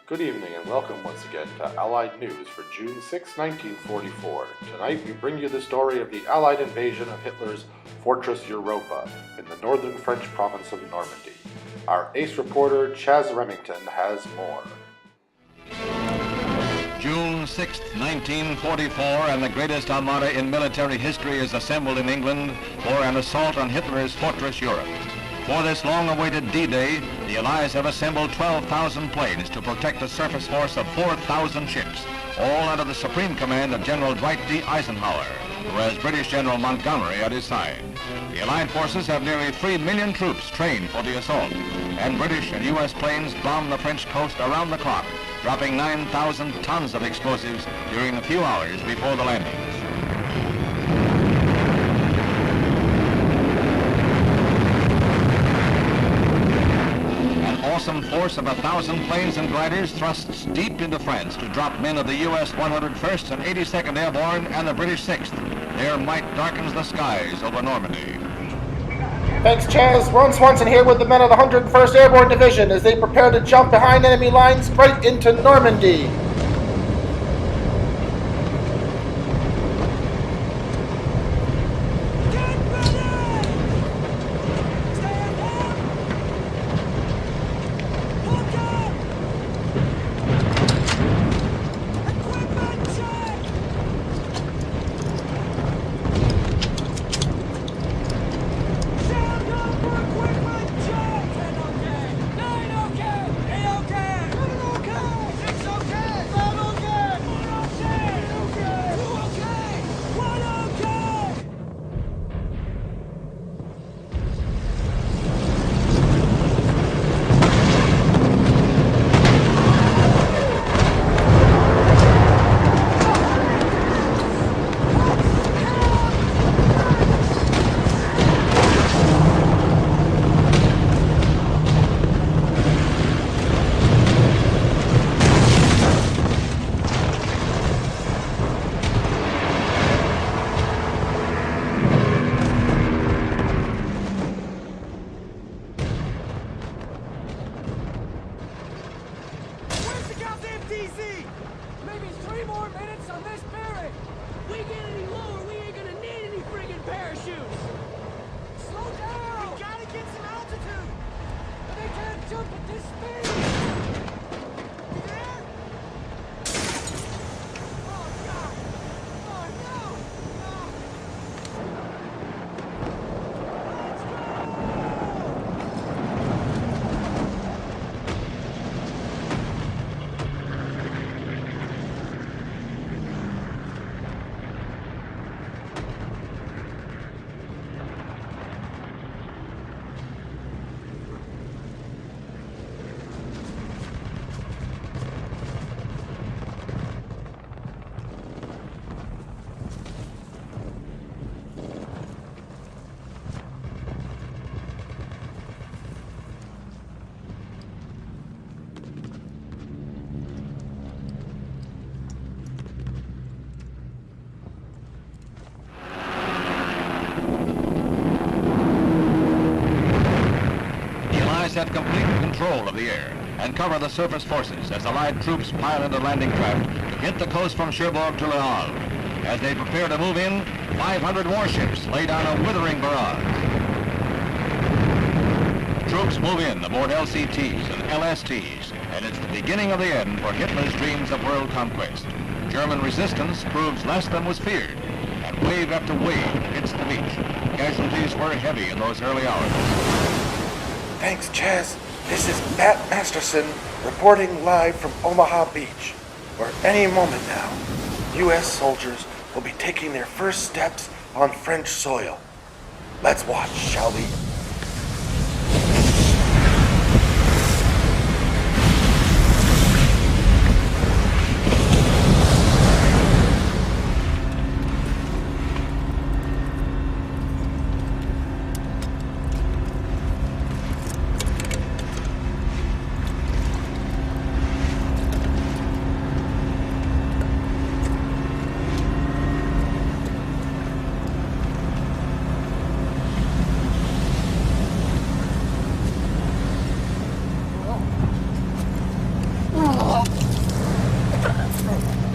Good evening and welcome once again to Allied News for June 6, 1944. Tonight we bring you the story of the Allied invasion of Hitler's Fortress Europa in the northern French province of Normandy. Our ace reporter Chaz Remington has more. June 6, 1944, and the greatest armada in military history is assembled in England for an assault on Hitler's Fortress Europe. For this long-awaited D-Day, the Allies have assembled 12,000 planes to protect a surface force of 4,000 ships, all under the supreme command of General Dwight D. Eisenhower, who has British General Montgomery at his side. The Allied forces have nearly 3 million troops trained for the assault, and British and U.S. planes bomb the French coast around the clock, dropping 9,000 tons of explosives during the few hours before the landings. Awesome force of 1,000 planes and gliders thrusts deep into France to drop men of the U.S. 101st and 82nd Airborne and the British 6th. Their might darkens the skies over Normandy. Thanks, Chaz. Ron Swanson here with the men of the 101st Airborne Division as they prepare to jump behind enemy lines right into Normandy. Maybe 3 more minutes on this bearing. We get any lower, we ain't gonna need any friggin' parachutes. Slow down. We gotta get some altitude. But they can't jump at this speed. You there? Oh God! Oh no! Let's Have complete control of the air and cover the surface forces as Allied troops pile into landing craft to hit the coast from Cherbourg to Le Havre. As they prepare to move in, 500 warships lay down a withering barrage. Troops move in aboard LCTs and LSTs, and it's the beginning of the end for Hitler's dreams of world conquest. German resistance proves less than was feared, and wave after wave hits the beach. Casualties were heavy in those early hours. Thanks, Chaz. This is Matt Masterson reporting live from Omaha Beach, where any moment now, U.S. soldiers will be taking their first steps on French soil. Let's watch, shall we?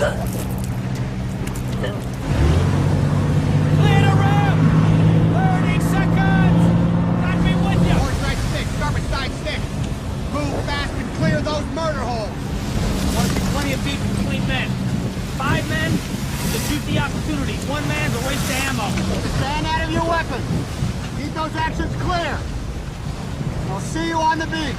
Clear the room! 30 seconds! Got me with you! Horse right stick, starboard side stick. Move fast and clear those murder holes. Want to see plenty of feet between men. 5 men to shoot the opportunity. 1 man to waste the ammo. Stand out of your weapons. Keep those actions clear. I'll see you on the beach.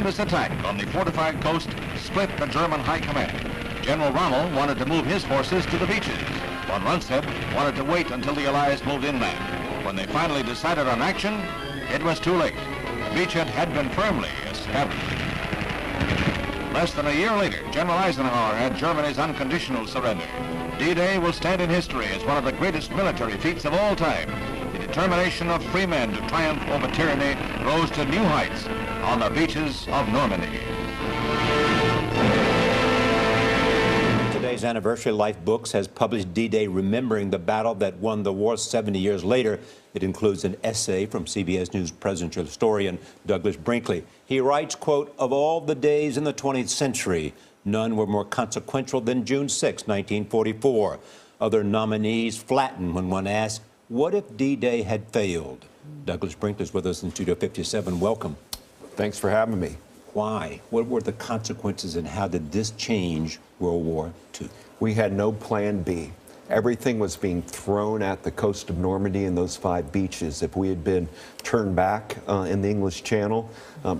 This attack on the fortified coast split the German high command. General Rommel wanted to move his forces to the beaches, while Runsted wanted to wait until the Allies moved inland. When they finally decided on action, it was too late. The beachhead had been firmly established. Less than a year later, General Eisenhower had Germany's unconditional surrender. D-Day will stand in history as one of the greatest military feats of all time. The determination of free men to triumph over tyranny rose to new heights on the beaches of Normandy. Today's Anniversary Life Books has published D-Day remembering the battle that won the war 70 years later. It includes an essay from CBS News presidential historian Douglas Brinkley. He writes, quote, "Of all the days in the 20th century, none were more consequential than June 6, 1944. Other nominees flattened when one asked, what if D-Day had failed?" Douglas Brinkley is with us in Studio 57. Welcome. Thanks for having me. Why? What were the consequences and how did this change World War II? We had no plan B. Everything was being thrown at the coast of Normandy and those 5 beaches. If we had been turned back in the English Channel,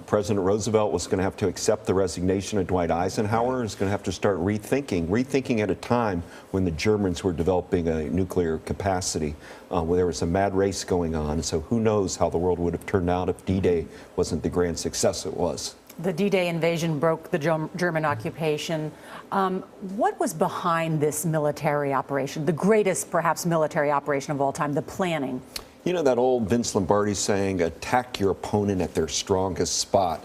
President Roosevelt was going to have to accept the resignation of Dwight Eisenhower and was going to have to start rethinking at a time when the Germans were developing a nuclear capacity, where there was a mad race going on. So who knows how the world would have turned out if D-Day wasn't the grand success it was. The D-Day invasion broke the German occupation. What was behind this military operation, the greatest, perhaps, military operation of all time, the planning? You know that old Vince Lombardi saying, attack your opponent at their strongest spot.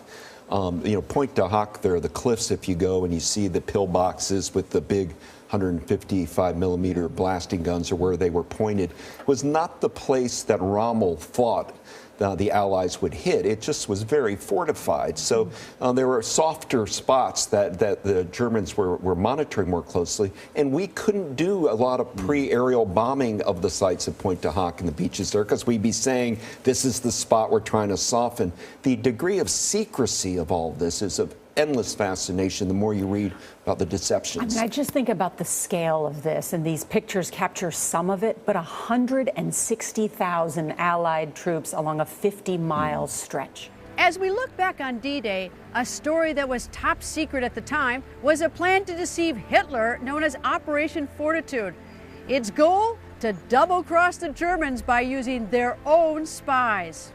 Point to Hoc there, the cliffs, if you go and you see the pillboxes with the big 155 millimeter blasting guns, or where they were pointed, was not the place that Rommel thought the Allies would hit. It just was very fortified. So there were softer spots that the Germans were monitoring more closely, and we couldn't do a lot of pre-aerial bombing of the sites at Pointe du Hoc and the beaches there, because we'd be saying, this is the spot we're trying to soften. The degree of secrecy of all of this is of endless fascination the more you read about the deceptions. I just think about the scale of this, and these pictures capture some of it, but 160,000 Allied troops along a 50-mile stretch. As we look back on D-Day, a story that was top secret at the time was a plan to deceive Hitler known as Operation Fortitude. Its goal? To double-cross the Germans by using their own spies.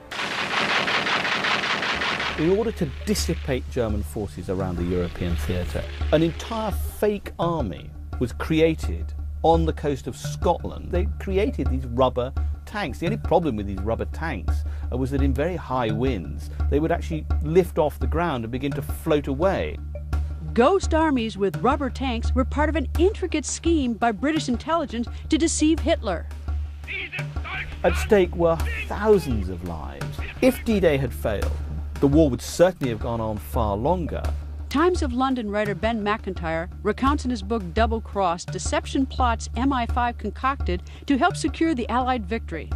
In order to dissipate German forces around the European theatre, an entire fake army was created on the coast of Scotland. They created these rubber tanks. The only problem with these rubber tanks was that in very high winds, they would actually lift off the ground and begin to float away. Ghost armies with rubber tanks were part of an intricate scheme by British intelligence to deceive Hitler. At stake were thousands of lives. If D-Day had failed, the war would certainly have gone on far longer. Times of London writer Ben Macintyre recounts in his book Double Cross deception plots MI5 concocted to help secure the Allied victory.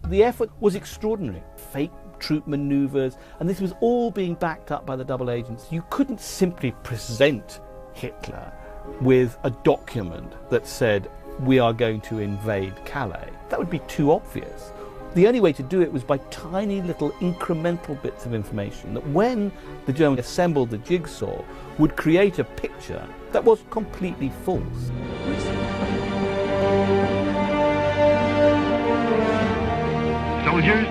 The effort was extraordinary. Fake troop maneuvers, and this was all being backed up by the double agents. You couldn't simply present Hitler with a document that said, we are going to invade Calais. That would be too obvious. The only way to do it was by tiny little incremental bits of information that, when the Germans assembled the jigsaw, would create a picture that was completely false. Soldiers,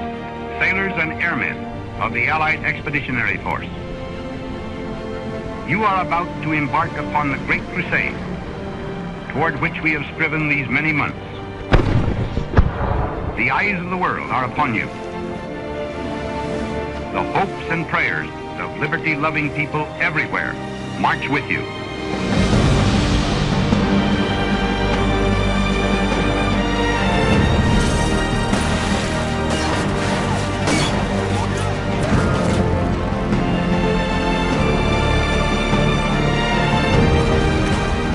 sailors, and airmen of the Allied Expeditionary Force, you are about to embark upon the great crusade toward which we have striven these many months. The eyes of the world are upon you. The hopes and prayers of liberty-loving people everywhere march with you.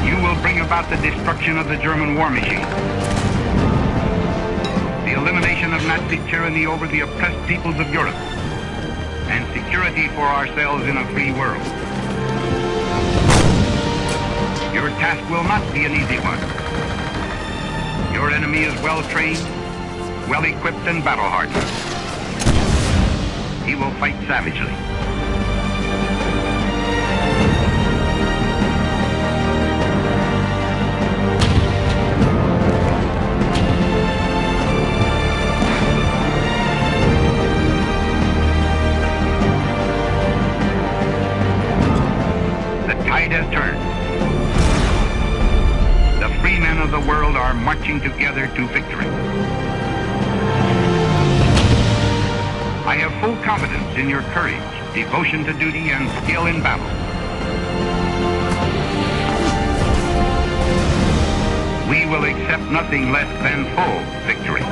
You will bring about the destruction of the German war machine, the elimination of Nazi tyranny over the oppressed peoples of Europe, and security for ourselves in a free world. Your task will not be an easy one. Your enemy is well-trained, well-equipped, and battle-hardened. He will fight savagely. Has turned. The free men of the world are marching together to victory. I have full confidence in your courage, devotion to duty, and skill in battle. We will accept nothing less than full victory.